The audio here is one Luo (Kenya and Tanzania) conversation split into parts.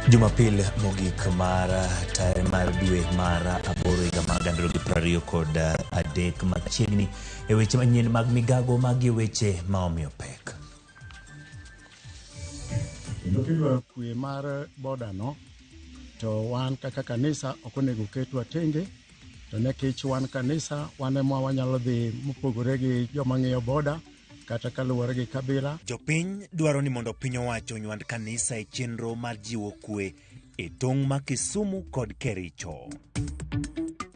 Jumapil mogik mar tae mar dwe mar aboro higa mag 2023 machiegni e weche manyien mag migago mag weche maomiyo pek. Kendo kidwa kwe mar boda no to wan kaka kanisa okonego ketwa tenge to nekech wan kanisa wan ema wanyalo dhi mopogore gi joma ng'iyo boda kata kaluwore gi kabila. Jopiny dwaro ni mondo piny owacho onywand kanisa e chenro mar jiwo kwe e tong' ma Kisumu kod Kericho.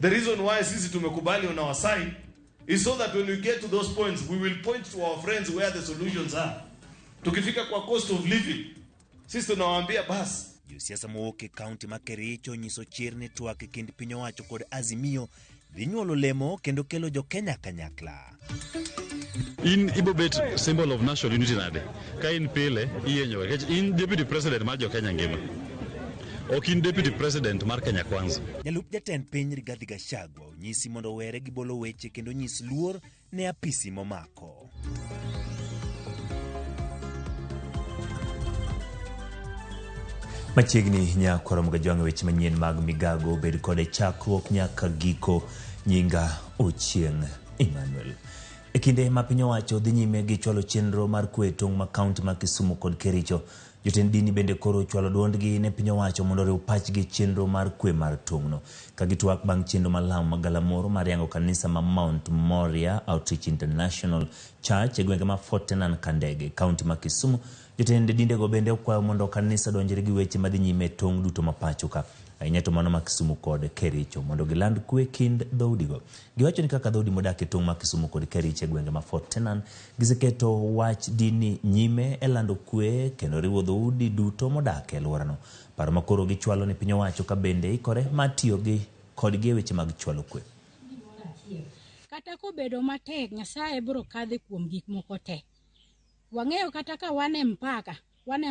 The reason why sisi tumekubali on our side is so that when we get to those points we will point to our friends where the solutions are. Tukifika kwa cost of living sisi tunawaambia basi. Josiasa mowuok e kaunti ma Kericho nyiso chir ni twak e kind piny owacho kod Azimio dhi nyuolo lemo kendo kelo jo Kenya kanyakla. In ibobet symbol of national unity nade ka in pile iyenyo in deputy president mar jo Kenya ngima ok in deputy president mar Kenya kwanza. Jalup jatend piny Rigathi Gachagua onyisi mondo were gi bolo weche kendo nyis luor ne apisi momako. Machiegni nyakoro mga jwang' weche manyien mag migago bed kode chakruok nyaka giko. Nyinga Ochieng' Emmanuel. E kinde ma piny owacho dhi nyime gi chwalo chenro mar kwe tong' ma kaunti ma Kisumu kod Kericho, jotend dini bende koro chwalo duondgi ne piny owacho mondo oriw pachgi chenro mar kwe mar tong'no. Ka gitwak bang' chenro malam magalamoro mar yango kanisa ma Mount Moria Outreach International Church e gwenge ma Fort Tenan Kandege, kaunti ma Kisumu, jotend dindego bende okwayo mondo kanisa donjre gi weche madhi nyime tong' duto ma pacho ka. Ahinya to mano ma Kisumu kod Kericho mondo giland kwe kind dhoudigo. Giwacho ni kaka dhoudi modak e tong' ma Kisumu kod Kericho e gwenge ma Fort Tenan giseketo wach dini nyime e lando kwe kendo riwo dhoudi duto modak e alworano. Paro makoro gichwalo ni piny owacho ka bende ikore matiyo gi kodgi e weche mag chwalo kwe. Kata kobedo matek, Nyasaye biro kadhe kuom gik moko te. Wang'eyo kata ka wan e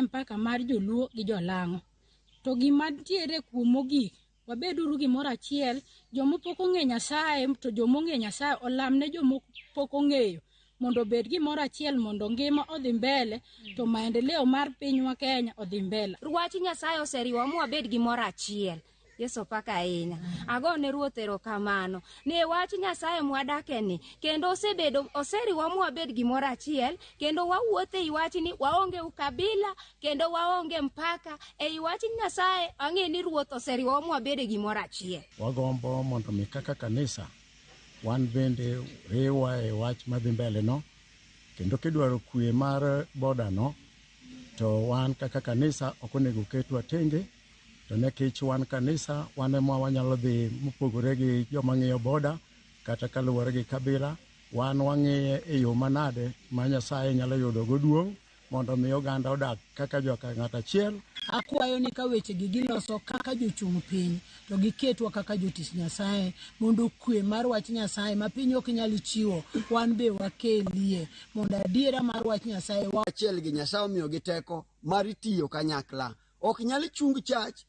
mpaka mar joluo gi jolang'o. To gima ntiere kuom mogik, wabeduru gimoro achiel, jomopok ong'e Nyasaye to jomong'e Nyasaye olamne jomopok ong'eyo mondo bed gimoro achiel mondo ngima odhi mbele to maendeleo mar pinywa Kenya odhi mbele. Ruach Nyasaye oseriwa mu wabed gimoro achiel. Yeso paka ahinya. Ago ne ruoth erokamano. Ne wach Nyasaye mwadakeni kendo oseriwa mu wabed gimoro achiel kendo wawuothe i wach ni waonge ukabila kendo waonge mpaka e wach Nyasaye ang'e ni ruoth oseriwa mu wabed gimoro achiel. Wagombo mondo mi kaka kanisa wan bende riwa e wach madhi mbele no kendo kidwaro kwe mar boda no to wan kaka kanisa okonego ketwa tenge to nekech wan kanisa wan ema wanyalo dhi mopogore gi joma ng'iyo boda kata kaluwore gi kabila. Wan wang'iye e yo manade ma Nyasaye nyalo yudo go duong' mondo mi oganda odak kaka joka ng'at achiel. Akwayo ni ka weche gi giloso kaka jochung' piny to giketwa kaka jotich Nyasaye mondo kwe mar wach Nyasaye ma piny ok nyal chiwo wan be wakelie mondo adiera mar wach Nyasaye achiel gi Nyasaye omiyo gi teko mar tiyo kanyakla. Ok nyal chung church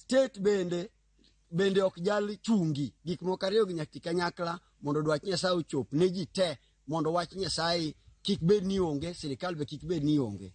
state bende ok nyal chungi gik moko ariyo gi nyaka kanyakla mondo dwach Nyasaye ochop ne ji te mondo wach Nyasaye kik bed ni onge, sirikal be kik bed ni onge.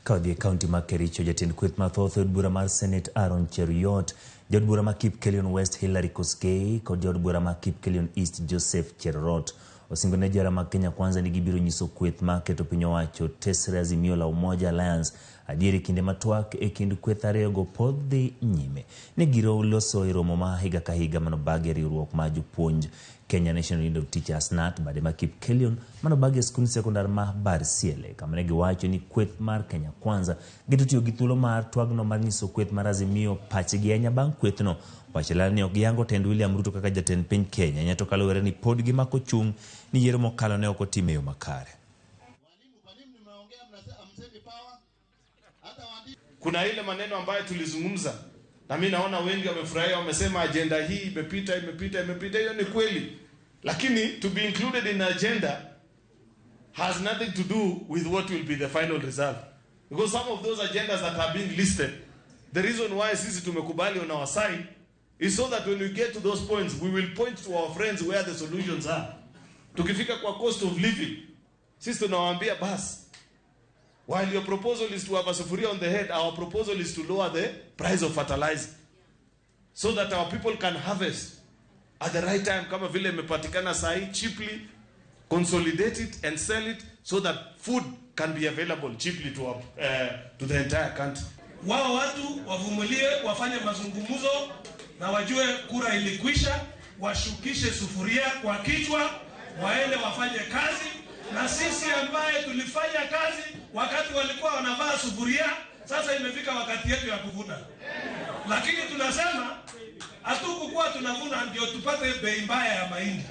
Kaudhi kaunti ma Kericho, jatend kweth mathoth od bura mar Senate Aaron Cheruiyot, jod bura ma Kipkelion West Hilary Koskei kod jod bura ma Kipkelion East Joseph Cherorot osingo ne jara mag Kenya Kwanza ni gibiro nyiso kweth ma keto piny owacho tesre Azimio la Umoja Alliance adieri kinde matwak e kind kweth ariyogo pod dhi nyime. Ne giro loso e romo ma higa ka higa manobagi riwruok ma jopuonj Kenya National Union of Teachers NAT bade ma Kipkelion manobagi e skul sekondar ma Barsiele kama ne giwacho ni kweth mar Kenya Kwanza gitotiyo gi thuolo mar twagno mar nyiso kweth mar Azimio pachgi ahinya bang' kwethno wachalal ni ok giyango tend William Ruto kaka jatend piny Kenya nyato kaluwore ni pod gimako chung' ni yiero mokalo ne ok otim e yo makare. Kuna ile maneno ambayo tulizungumza na mimi naona wengi wamefurahia, wamesema agenda hii imepita. Hiyo ni kweli, lakini to be included in agenda has nothing to do with what will be the final result, because some of those agendas that are being listed, the reason why sisi tumekubali on our side is so that when we get to those points we will point to our friends where the solutions are. Tukifika kwa cost of living sisi tunawaambia basi. While your proposal is to have a sufuria on the head, our proposal is to lower the price of fertilizer so that our people can harvest at the right time, kama vile imepatikana sahi, cheaply, consolidate it and sell it so that food can be available cheaply to the entire country. Wao watu wavumilie, wafanye mazungumzo na wajue kura ilikwisha, washukishe sufuria kwa kichwa, waende wafanye kazi. Na sisi ambaye tulifanya kazi wakati walikuwa wanavaa sufuria, sasa imefika wakati yetu ya kuvuna. Lakini tunasema hatukukuwa tunavuna ndio tupate bei mbaya ya mahindi.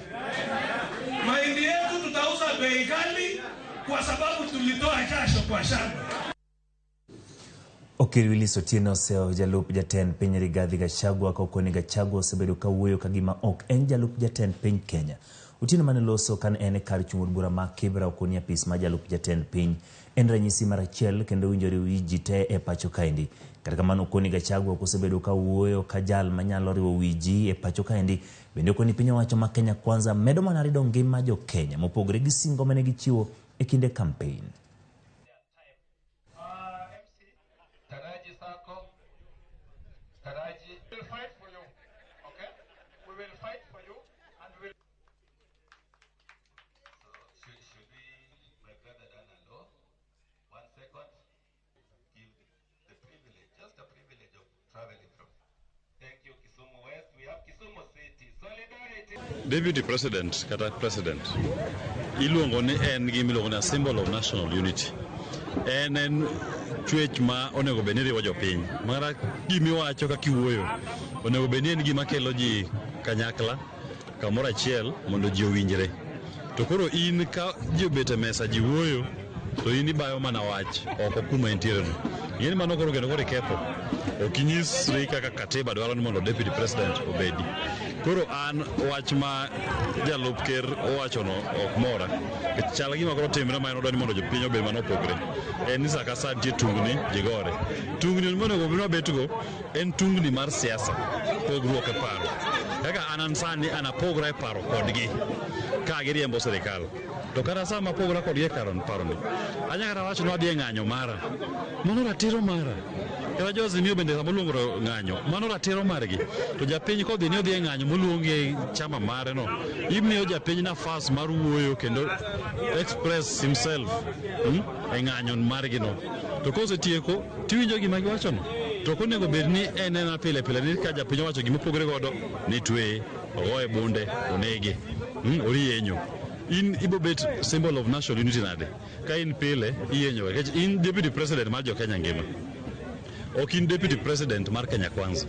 Mahindi yetu tutauza bei ghali kwa sababu tulitoa jasho kwa shamba. Okirwiliso Tieno seo jalup jatend piny Rigathi Gachagua kokoni Gachagua osebedo kawuoyo kagima ok en jalup jatend piny Kenya. Otieno mane loso kan en kar chung od bura ma Kibra okoni apis ma jalup jatend piny en ranyisi mar achiel kendo winjore wi ji te e pacho kaendi. Kata kamano okoni Gachagua osebedo kawuoyo ka jal manyalo riwo wi ji e pacho kaendi. Bende okoni piny owacho ma Kenya Kwanza medo mana rido ngima jo Kenya mopogore gi singo mane gichiwo e kinde campaign. Deputy President kata President iluongo ni en gimiluongo ni a symbol of national unity. En chwech ma onego bed ni riwo jopiny. Mara gimiwacho ka kiwuoyo onego bed ni en gima kelo ji kanyakla kamoro achiel mondo ji owinjre. To koro in ka ji obet e mesa ji wuoyo to in ibayo mana wach oko kuma entiere no. Yeni mano koro kendo kore ketho. Ok inyisri kaka katiba dwaro ni mondo Deputy President obedi. Koro an wach ma jalup ker owacho no ok mora. Chal gima koro timre ma en odwani mondo jopiny obed manopogre. En ni saka sa nitie tungni jigore. Tungni monego bino betgo en tungni mar siasa. Pogruok e paro. Kaka anan sani anapogre e paro kodgi ka giriembo sirikal. To kata sama pogra kodgi e paro ni. Anya kata wacho no adhi e ng'anyo mara. Mano ratiro mara. Kata Jose miyo bende sama luongo ng'anyo. Mano ratiro margi. To japiny kodhi ni odhi e ng'anyo moluonge chama mare no. Imiyo japiny nafas mar wuoyo kendo express himself e ng'anyo margi no. To kosetieko tiwinjo gima giwacho no. To konego bed ni en pile pile ni ka japiny owacho gima opogore godo ni tweye, ogoye bunde, onege, oriyenyo. In ibobet symbol of national unity nade. Ka in pile iyenyo. In Deputy President mar jo Kenya ngima. Ok in Deputy President mar Kenya Kwanza.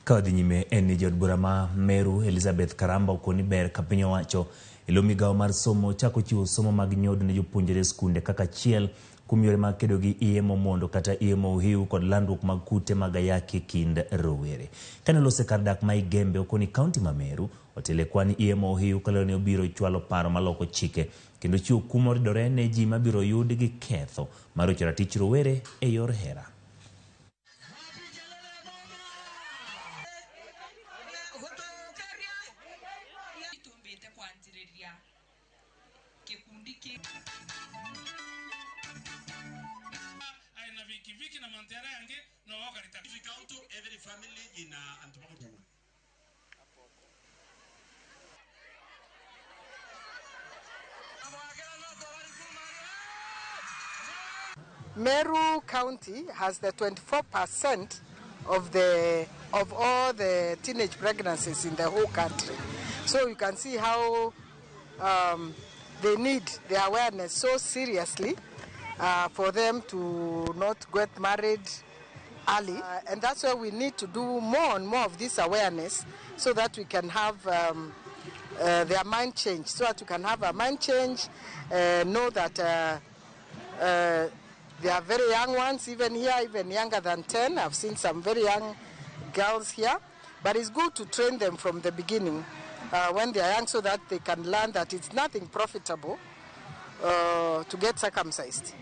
Kadhi nyime en ni jod bura ma Meru Elizabeth Karamba okoni ber ka piny owacho ilo migawo mar somo chako chiwo somo mag nyod ne jopuonjre skunde kaka chiel kuom yore mag kedo gi iemo mondo kata iemo hiu kod landruok mag kute mag ayaki kind rowere. Kane lose kar dak ma Igembe okoni kaunti ma Meru otele kwani iemo hiu kalero ne obiro chwalo paro maloko chike kendo chiwo kum moridore ne ji mabiro yud gi ketho mar rocho ratich rowere e yor hera. Every family in Meru County has the 24% of all the teenage pregnancies in the whole country. So you can see how they need the awareness so seriously for them to not get married early. And that's why we need to do more and more of this awareness so that we can have their mind change, so that we can have a mind change, know that they are very young ones, even here, even younger than 10. I've seen some very young girls here. But it's good to train them from the beginning when they are young so that they can learn that it's nothing profitable to get circumcised.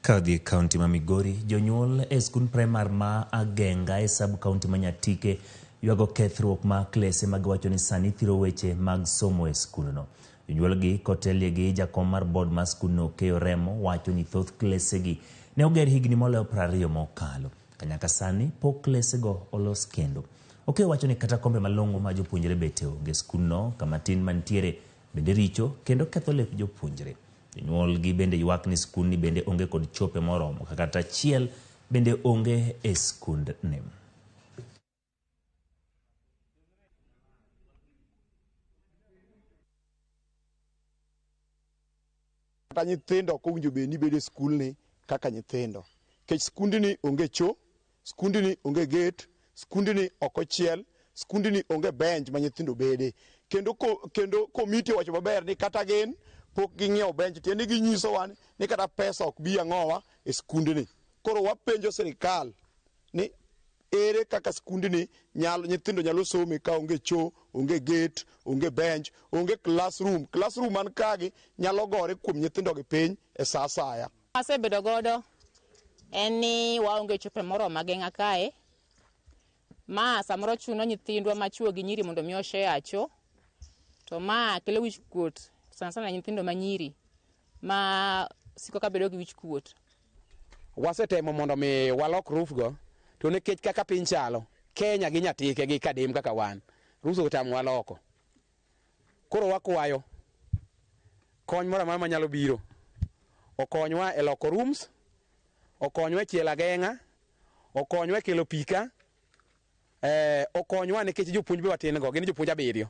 Kadhi County ma Migori, jonyuol e skund primar ma Agenga e sub county ma Nyatike yuago kethruok ma klese mag wacho ni sani thiro weche mag somo e skundno. Jonyuolgi kotelie gi jakom mar board mar skundno Keyo Remo wacho ni thoth klesegi ne oger higni moloyo 20 mokalo. Kanyaka sani pok klesego olos kendo. Okeyo wacho ni kata kombe malong'o ma jopuonjre bete onge, skundno kama tin mantiere bende richo kendo ketho lep jopuonjre. Jonyuolgi bende ywak ni skundni bende onge kod chope moromo kata achiel bende onge e skundni. Kata nyithindo kowinjo bed ni bedo e skul ni kaka nyithindo. Kech skundni onge cho, skundni onge gate, skundni ok ochiel, skundni onge bench ma nyithindo bede. Kendo komiti wacho maber ni kata gin pok ging'iewo bench, tiende ginyisowa ni kata pesa ok bi ang'owa e skundni. Koro wapenjo sirikal ni ere kaka skundni nyithindo nyalo some ka onge cho, onge gate, onge bench, onge classroom. Classroom man kagi nyalo gore kuom nyithindo gi piny e sa asaya. Asebedo godo en ni waonge chope moro mageng'a kae. Ma samoro chuno nyithindwa machuo gi nyiri mondo mi oshe acho. To ma kelo wich kuot sana nyithindo manyiri ma siko ka bedo gi wich kuot. Wasetemo mondo mi walok roof go to nikech kaka piny chalo Kenya gi nyatike gi kadim kaka wan ruso tamo waloko. Koro wakwayo kony moro amora manyalo biro okonywa e loko rooms, okonywa e chielo ageng'a, okonywa e kelo pika, okonywa nikech jopuonj be watin go gin jopuonj abiriyo.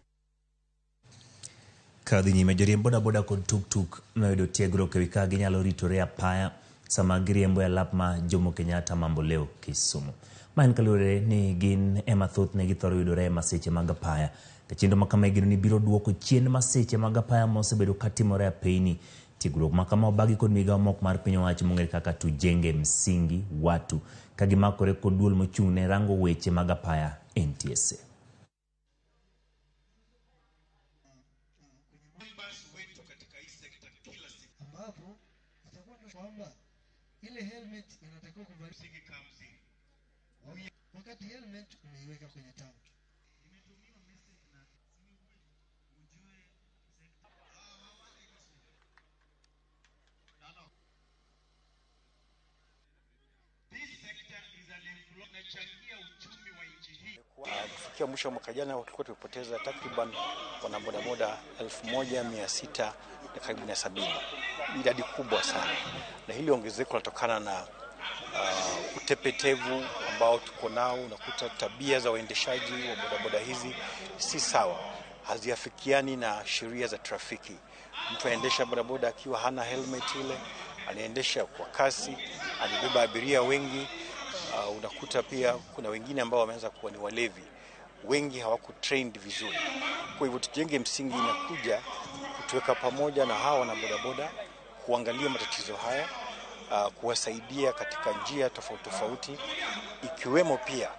Kadhi nyime joriemb bodaboda kod tuk noyudo tiegruok ewi ka ginyalo ritore apaya sama giriembo e alap ma Jomo Kenyatta Mamboleo Kisumu. Ma en kaluwore ni gin ema thoth ne githoro yudore masiche mag apaya. Kachendo makama gino ni biro duoko chien masiche mag apaya mosebedo katimore apeyni. Tiegruok makama obagi kod migawo mok mar piny owacho mong'ere kaka Tujenge Msingi Watu kagimakore kod duol mochung' ne rango weche mag apaya NTSA. Ile helmet inatakiwa kuvalishwa kamzi. Wakati helmet umeiweka kwenye tank. Imetumiwa message na ujue This sector is an employment changia uchumi wa nchi hii. Kufikia mwisho wa mwaka jana tulikuwa tumepoteza takriban wanabodaboda 1670. Idadi kubwa sana. Na hili ongezeko linatokana na utepetevu ambao tuko nao. Unakuta tabia za waendeshaji wa bodaboda hizi si sawa, haziafikiani na sheria za trafiki. Mtu anaendesha bodaboda akiwa hana helmet ile, anaendesha kwa kasi, anabeba abiria wengi. Unakuta pia kuna wengine ambao wameanza kuwa ni walevi, wengi hawaku trained vizuri. Kwa hivyo Tujenge Msingi inakuja kutuweka pamoja na hawa na bodaboda kuangalia matatizo haya, kuwasaidia katika njia tofauti tofauti, ikiwemo pia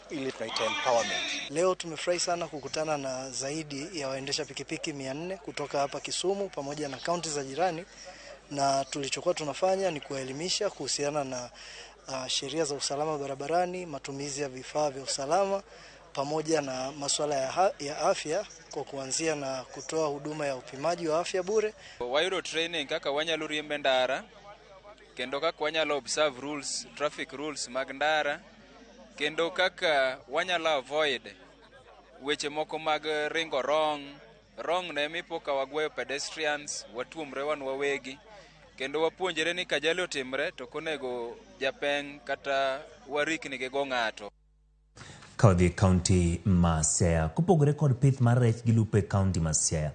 ile tunaita empowerment. Leo tumefurahi sana kukutana na zaidi ya waendesha pikipiki 400 kutoka hapa Kisumu pamoja na kaunti za jirani, na tulichokuwa tunafanya ni kuelimisha kuhusiana na sheria za usalama barabarani, matumizi ya vifaa vya usalama pamoja na masuala ya afya, kwa kuanzia na kutoa huduma ya upimaji wa afya bure. Wayudo training kaka wanyalo riembe ndara, kendo kaka wanyalo observe rules, traffic rules mag ndara, kendo kaka wanyalo avoid weche moko mag ringo wrong na mipo ka wagweyo pedestrians, watuomre wan wawegi, kendo wapuonjere ni kajali otimre to konego japeng kata warikni gi go ng'ato. Kawadhi kaunti ma Siaya kupogore kod pith mar rech gi lupe kaunti ma Siaya.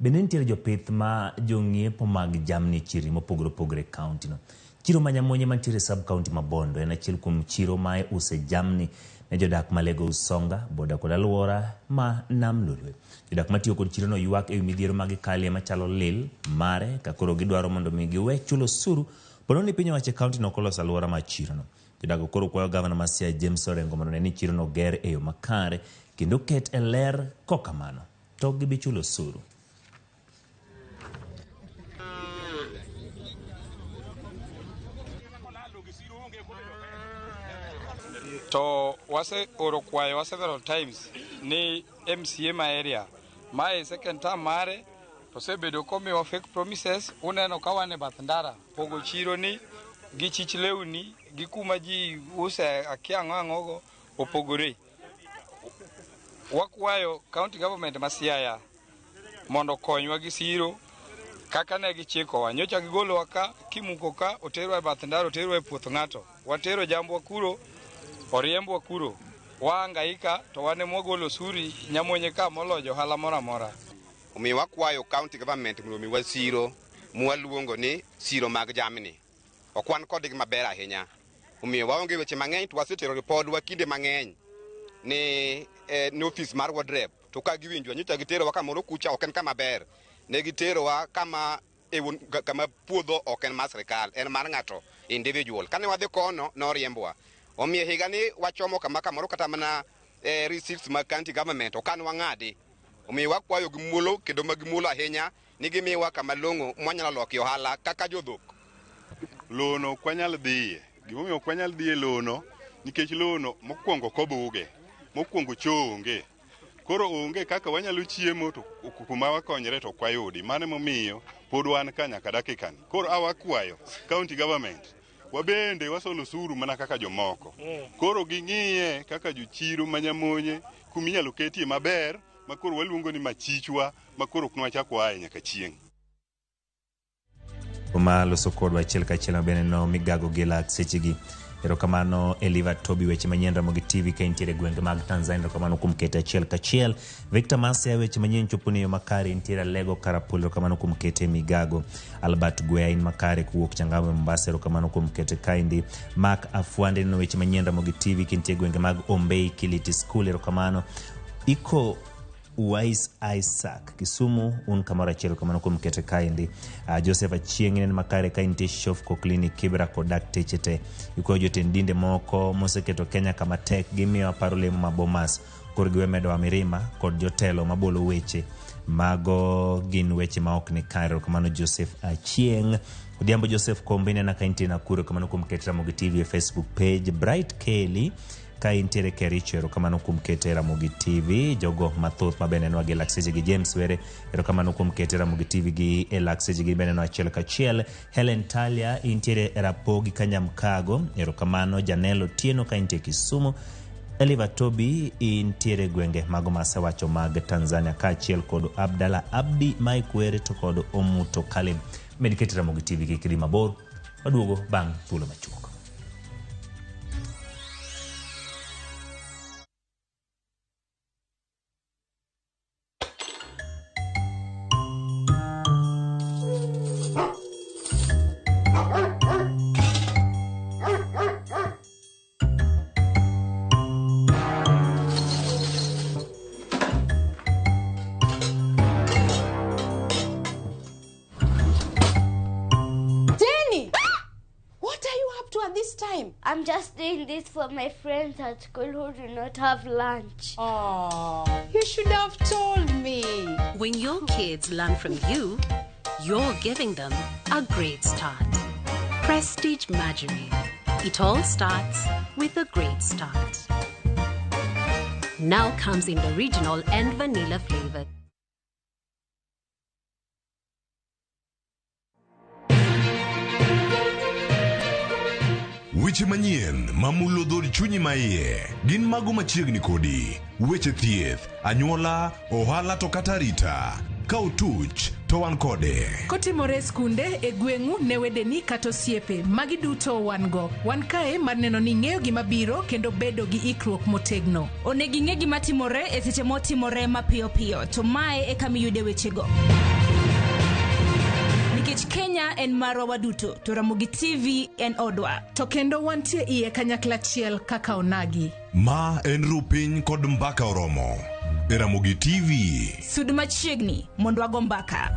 Bende nitiere jopith ma jong'iepo mag jamni chiri mopogore kaunti no. Chiro manyamonye mantiere sub kaunti ma Bondo en achiel kuom chiro ma use jamni ne jodak ma Lego Usonga, boda kod alwora ma Nam Lolwe. Jodak matiyo kod chiro no ywak ewi midhiero mag kalie machalo lil mare ka koro gidwaro mondo mi giwe chulo osuru pono ni piny owacho kaunti no kolos alwora ma chiro no. Jodak koro kwayo gavana ma Siaya James Orengo mondo ne ni chiro no ger e yo makare kendo ket e ler kokamano to gibi chulo osuru. To wase oro kwayo several times ni MCA ma area my second term mare to sebedo komiwa fake promises. Uneno ka wan e bath ndara pogo chiro ni gi chich lewni gi kuma ji use akia ang'ogo opogore. Wakwayo county government ma Siaya mondo konywa gi siro kaka ne gichikowa. Nyocha gigolowa ka kimuko ka oterwa e bath ndara, oterwa e puoth ng'ato, watero jambwa kuro, oriembwa kuro, waangaika to wane mwagolo suri nyamonye ka molojo hala mora mora. Omiyo wakwayo county government mondo miwa siro mwaluongo ni siro mag jamni. Okwan kodgi maber ahinya. Omiyo waonge weche mang'eny, to wasetero ripodwa kinde mang'eny ni office mar wardrep. To ka giwinjwa nyocha giterowa kamoro kucha ok en kama ber. Ne giterowa kama puodho ok en mar sirkal, en mar ng'ato individual. Kane wadhi kono noriembwa. Omiyo higa ni wachomo kama kamoro kata mana receipts mag county government okan wang'adi. Omiyo wakwayo gimulo kendo magimulo ahinya ni gimiwa kama long'o mwanyalo loki ohala kaka jodhok. Lono kwanyal dhiye. Gimomiyo kwanyal dhiye lono nikech lono mokwongo kobuge, mokwongo choonge. Koro onge kaka wanyalo chiemo to kuma wakonyre to kwayudi. Mane momiyo pod wan ka nyaka dakika ni. Koro awakwayo county government wabende wasolo suru mana kaka jomoko. Koro ging'iye kaka jochiro manyamonye kuminyalo ketie maber makoro waluongo ni machichwa makoro kunwachako wae nyaka chieng'. Kuma loso kodwa achiel kachiel bende no Migago Gila sechigi. Erokamano Eliva Tobi weche manyien RAMOGI TV ka intiere gwenge mag Tanzania. Erokamano kuom kete achiel kachiel. Victor Masia weche manyien chopuni yo makare intiere Lego Karapul. Erokamano kuom kete Migago. Albert Gwea in makare kuwuok Changamwe Mombasa. Erokamano kuom kete kaindi. Mark Afwande no weche manyien RAMOGI TV ka intiere gwenge mag Ombei Kiliti School. Erokamano iko Wise Isaac Kisumu un kamora chelo kamano kuom kete kaindi. Joseph Achieng' en makare ka intie Shofco Clinic Kibra kodak techete. Yuko jotendinde moko moseketo Kenya kama tek gimiyo paro lemo mabomas korgiwe medo Mirima kod jotelo mabolo weche mago gin weche maok ni kare. Kamano Joseph Achieng'. Odhiambo Joseph Kombine na kaintie Nakuru kamano kuom kete RAMOGI TV Facebook page. Bright Kelly ka intiere Kericho. Erokamano kuom kete RAMOGI TV. Jogo mathoth mabene nwa gi Lakseche gi James Were. Erokamano kuom kete RAMOGI TV gi Lakseche gi bene nwa achiel kachiel. Helen Talia intiere Rapogi Kanyamkago. Erokamano Janelo Tieno ka intiere Kisumu. Eliva Tobi intiere gwenge mago masewacho mag Tanzania ka achiel kod Abdalla Abdi Mike Were to kod Omuto Kalim. Med kete RAMOGI TV kikiri mabor. Waduogo bang' thuolo machuok. I'm just doing this for my friends at school who do not have lunch. Oh, you should have told me. When your kids learn from you, you're giving them a great start. Prestige Margarine. It all starts with a great start. Now comes in the original and vanilla flavor. Weche manyien mamulo dhod chunyi maiye gin mago machiegni kodi. Weche thieth, anyuola, ohala to kata rita. Ka utuch to wan kode. Kotimore skunde e gweng'u ne wedeni kata osiepe magi duto wan go. Wan kae mar neno ni ng'eyo gima biro kendo bedo gi ikruok motegno. Onego ing'e gima timore e seche motimore mapiyo piyo. To mae e kama iyude wechego. Nikech Kenya en marwa waduto, to RAMOGI TV en odwa. To kendo wantie iye kanyakla achiel kaka onagi. Ma en rupiny kod mbaka oromo. E RAMOGI TV. Sud machiegni mondo wago mbaka.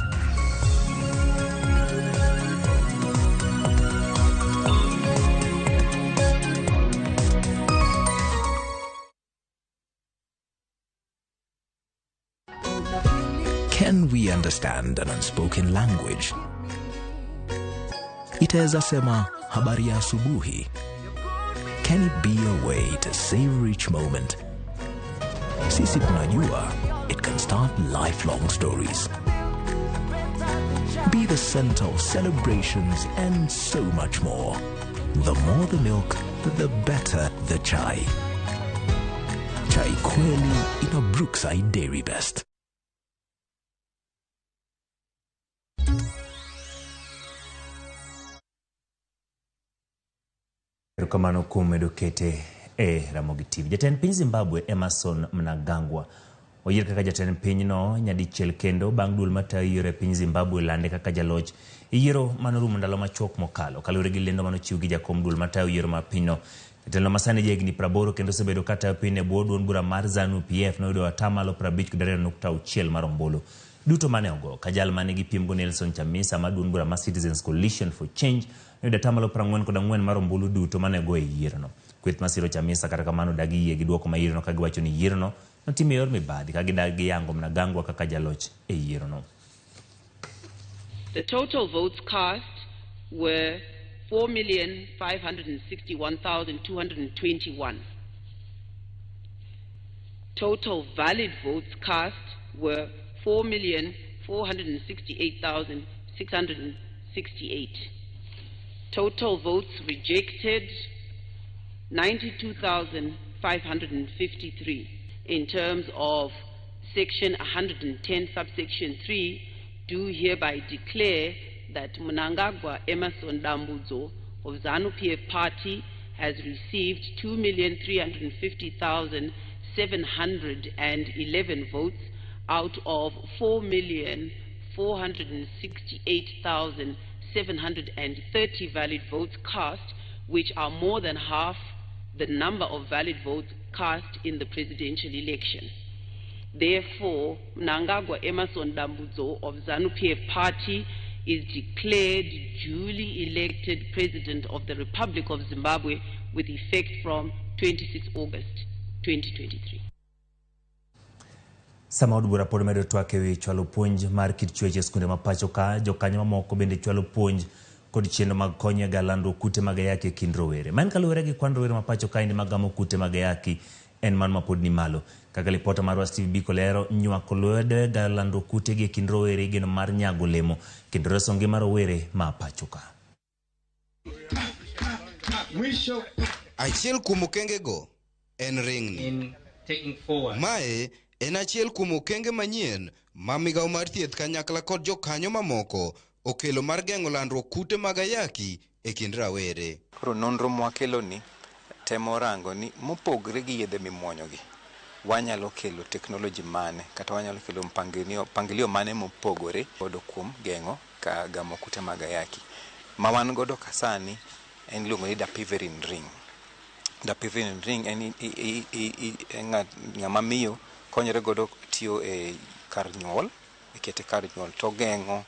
Can we understand an unspoken language? Itaweza sema habari ya asubuhi. Can it be a way to savor each moment? Sisi tunajua it can start lifelong stories. the center of celebrations, and so much more. The more the milk, the better the chai. Chai kweli in a Brookside Dairy Best. Kamano kumedo kete Ramogi TV. Jatend piny Zimbabwe Emerson Mnangagwa oyier kaka jatend piny no nyadichiel kendo bang' duol matayo yiero e piny Zimbabwe lande kaka jaloch yiero manorumo ndalo machuok mokalo kaluwore gi lendo manochiw gi jakom duol matayo yiero mar pinyno. Jatelo masani jahigni 80 kendo osebedo katayo piny e bwo duond bura mar ZANU-PF noyudo atamalo 52.6 mar ombulu duto mane ogo ka jal mane gipimgo Nelson Chamisa ma duond bura mar Citizens Coalition for Change noyudo atamalo 44 mar ombulu duto mane ogo e yierono. Kweth masiro Chamisa kata kamano dagi yie gi duoko ma yierono ka giwacho ni yierono notime yor mibadhi ka gidagi yango Mnangagwa kaka jaloch e yierono. The total votes cast were 4,561,221. Total valid votes cast were 4,468,668. Total votes rejected 92,553. In terms of Section 110, subsection 3, do hereby declare that Mnangagwa Emerson Dambudzo of ZANU-PF Party has received 2,350,711 votes out of 4,468,730 valid votes cast, which are more than half the number of valid votes cast in the presidential election. Therefore, Mnangagwa Emerson Dambudzo of ZANU-PF Party is declared duly elected President of the Republic of Zimbabwe with effect from 26 August 2023. Sama od bura pod medo twak ewi chwalo puonj mar kit chwech e skunde ma pacho ka jokanyo mamoko bende chwalo puonj kod chenro mag konyo ga lando kute mag ayaki e kind rowere. Man kaluwore gi kwan rowere ma pacho ka indi magamo kute mag ayaki en man mapod ni malo. Kaka lipota marwa Steve Biko lero nywako lwedo ga lando kute gi e kind rowere geno mar nyago lemo kendo reso ngima rowere ma pacho ka. Achiel kuom okengego en ringni. Mae en achiel kuom okenge manyien ma migawo mar thieth kanyakla kod jokanyo mamoko okelo mar geng'o landruok kute mag ayaki e kind rawere. Koro nonro mwakelo ni temo rango ni mopogre gi yedhe mimuonyogi wanyalo kelo teknoloji mane kata wanyalo kelo mpangilio mane mopogore godo kuom geng'o ka gamo kute mag ayaki. Ma wan godo kasani en luongo ni dapiverin ring. Dapiverin ring en ng'ama miyo konyre godo tiyo e kar nyuol, ikete kar nyuol to geng'o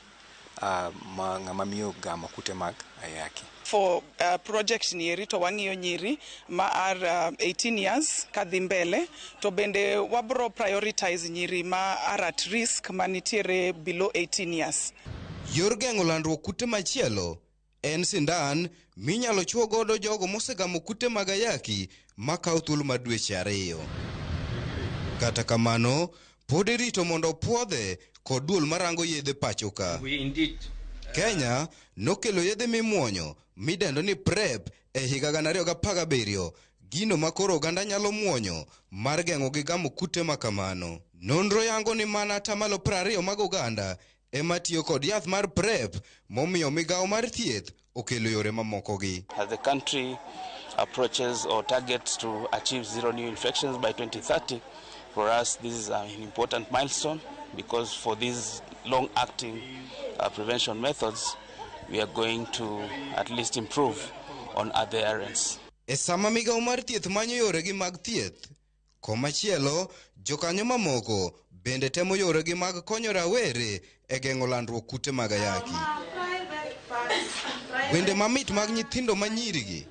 ng'ama miyo gamo kute mag ayaki. For project nieri to wang'iyo nyiri ma are 18 years kadhi mbele to bende wabro prioritize nyiri ma are at risk manitiere below 18 years. Yor geng'o landruok kute machielo en sindan minyalo chuo godo jogo mosegamo kute mag ayaki makawo thuolo mar dweche 2. Kata kamano pod irito mondo puodhe kod duol marango yedhe pacho ka. Kenya nokelo yedhe mimuonyo midendo ni PrEP e higa 2017, gino makoro oganda nyalo muonyo mar geng'o gi gamo kute makamano. Nonro yango ni mana atamalo 20 mag oganda ema tiyo kod yath mar PrEP momiyo migawo mar thieth okelo yore mamoko gi. As the country approaches or targets to achieve 0 new infections by 2030, for us this is an important milestone because for these long-acting prevention methods we are going to at least improve on other areas. E sama migawo mar thieth manyo yore gi mag thieth, komachielo jokanyo mamoko bende temo yore gi mag konyo rawere e geng'o landruok kute mag ayaki. Wende mamit mag nyithindo manyirigi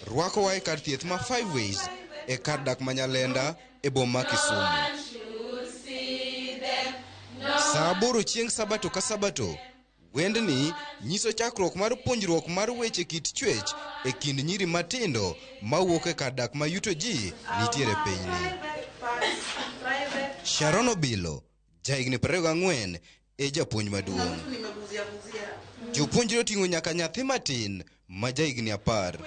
rwakowa e kar thieth ma 5 Ways e kar dak Manyalenda e boma Kisumu. Saa 8 chieng' Sabato ka Sabato, wendni nyiso chakruok mar puonjruok mar weche kit chwech e kind nyiri matindo mawuok e kar dak ma yuto ji nitiere pinyni. Sharon Obilo, jahigni 24, e japuonj maduong'. Jopuonjre oting'o nyaka nyathi matin ma jahigni 10.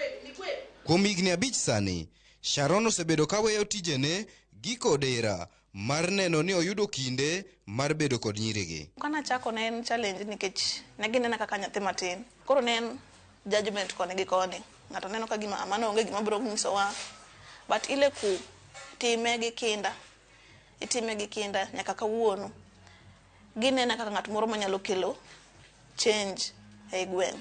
Kuom higni 5 sani, Sharon osebedo ka weyo tijene giko dera mar neno ni oyudo kinde mar bedo kod nyirigi. Kana chako ne en challenge nikech ne ginena kaka nyathi matin. Koro ne en judgment kone gi kone. Ng'ato neno ka gima amano onge gima biro nyisowa. But ile ku time gi kinda. Itime gi kinda nyaka kawuono. Ginena kaka ng'at moro manyalo kelo change e gweng'.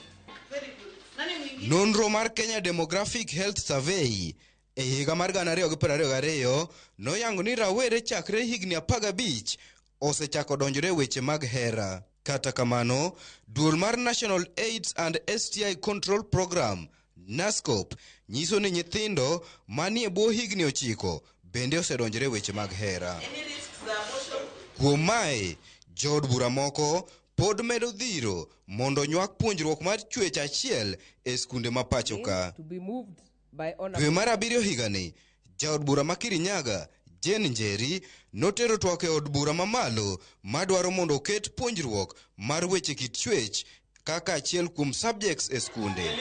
Nonro mar Kenya Demographic Health Survey e higa mar 2022 noyango ni rawere chakre higni 15 osechako donjore weche mag hera. Kata kamano, duol mar National AIDS and STI Control Program NASCOP nyiso ni nyithindo manie bwo higni 9 bende osedonjore weche mag hera. Kuom mae, jood bura moko pod medo dhiro mondo nywak puonjruok mar chwech achiel e skunde ma pacho ka. Dwe mar 7 higani, jaod bura ma Kirinyaga, Jane Njeri, notero twak e od bura mamalo madwaro mondo oket puonjruok mar weche kit chwech kaka achiel kuom subjects e skunde.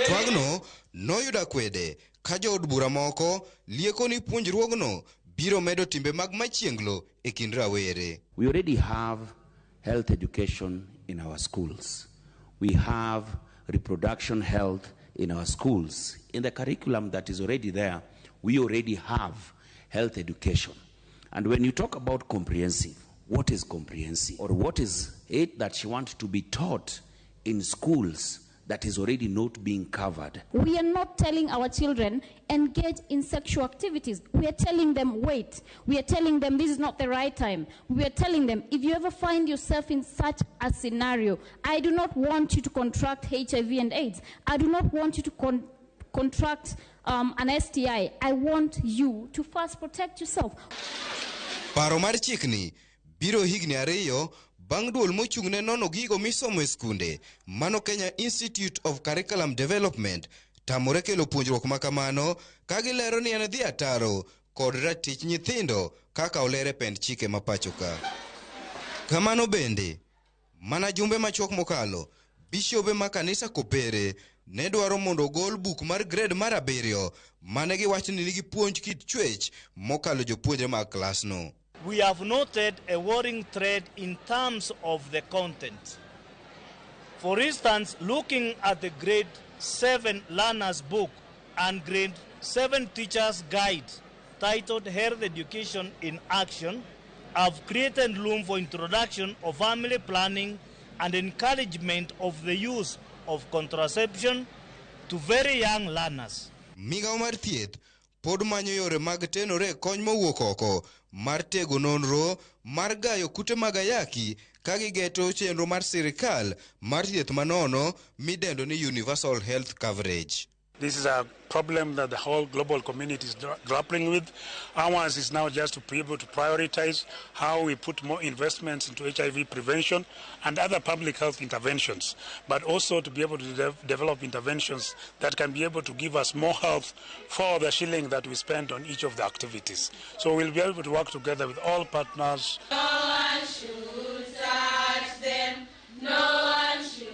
Twagno noyudo kwede ka jood bura moko lieko ni puonjruogno biro medo timbe mag machienglo e kind rawere. We already have health education in our schools. We have reproduction health in our schools. In the curriculum that is already there, we already have health education. And when you talk about comprehensive, what is comprehensive? Or what is it that you want to be taught in schools that is already not being covered? We are not telling our children engage in sexual activities. We are telling them wait. We are telling them this is not the right time. We are telling them if you ever find yourself in such a scenario, I do not want you to contract HIV and AIDS. I do not want you to contract an STI. I want you to first protect yourself. Paro mar chikni biro higni 2 bang' duol mochung'ne nono gigo misomo e skunde, mano Kenya Institute of Curriculum Development tamore kelo puonjruok makamano ka gilero ni en dhi ataro kod ratich nyithindo kaka olere pend chike ma pacho ka. Kamano bende, mana jumbe machuok mokalo, bishobe ma kanisa Kopere ne dwaro mondo gol buk mar grade mar 7 mane giwacho ni nigi puonj kit chwech mokalo jopuonjre mag klasno. We have noted a worrying trend in terms of the content. For instance, looking at the grade 7 learners book and grade 7 teachers guide titled Health Education in Action have created room for introduction of family planning and encouragement of the use of contraception to very young learners. Migago mar thieth pod manyo yore mag tenore kony mowuok oko mar tego nonro mar gayo kute mag ayaki ka gigeto chenro mar sirikal mar thieth manono midendo ni universal health coverage. This is a problem that the whole global community is grappling with. Ours is now just to be able to prioritize how we put more investments into HIV prevention and other public health interventions, but also to be able to develop interventions that can be able to give us more health for the shilling that we spend on each of the activities. So we'll be able to work together with all partners. No one should touch them. No one should.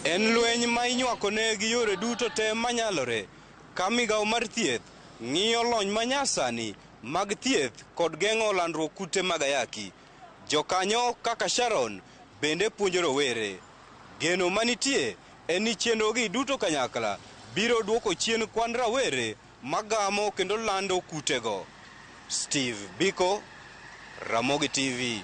En lweny ma inywako ne gi yore duto te manyalore ka migawo mar thieth ng'iyo lony manyasani mag thieth kod geng'o landruok kute mag ayaki. Jokanyo kaka Sharon bende puonjo rowere. Geno manitie en ni chenrogi duto kanyakla biro duoko chien kwan rawere magamo kendo lando kutego. Steve Biko, Ramogi TV.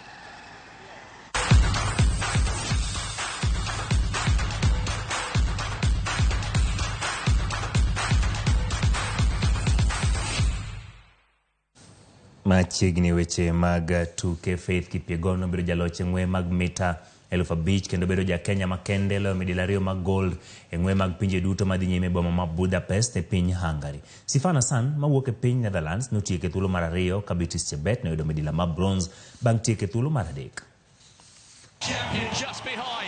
Machiegni weche mag tuke. Faith Kipyegon biro jaloch ng'we mag mita 5,000 kendo bedo ja Kenya makende loyo medal 2 mag gold e ng'we mag pinje duto madhi nyime boma ma Budapest e piny Hungary. Sifana San mawuok e piny Netherlands notieko thuolo mar 2 ka Beatrice Chebet noyudo medal ma bronze bang' tieko thuolo mar 3. Champion just behind.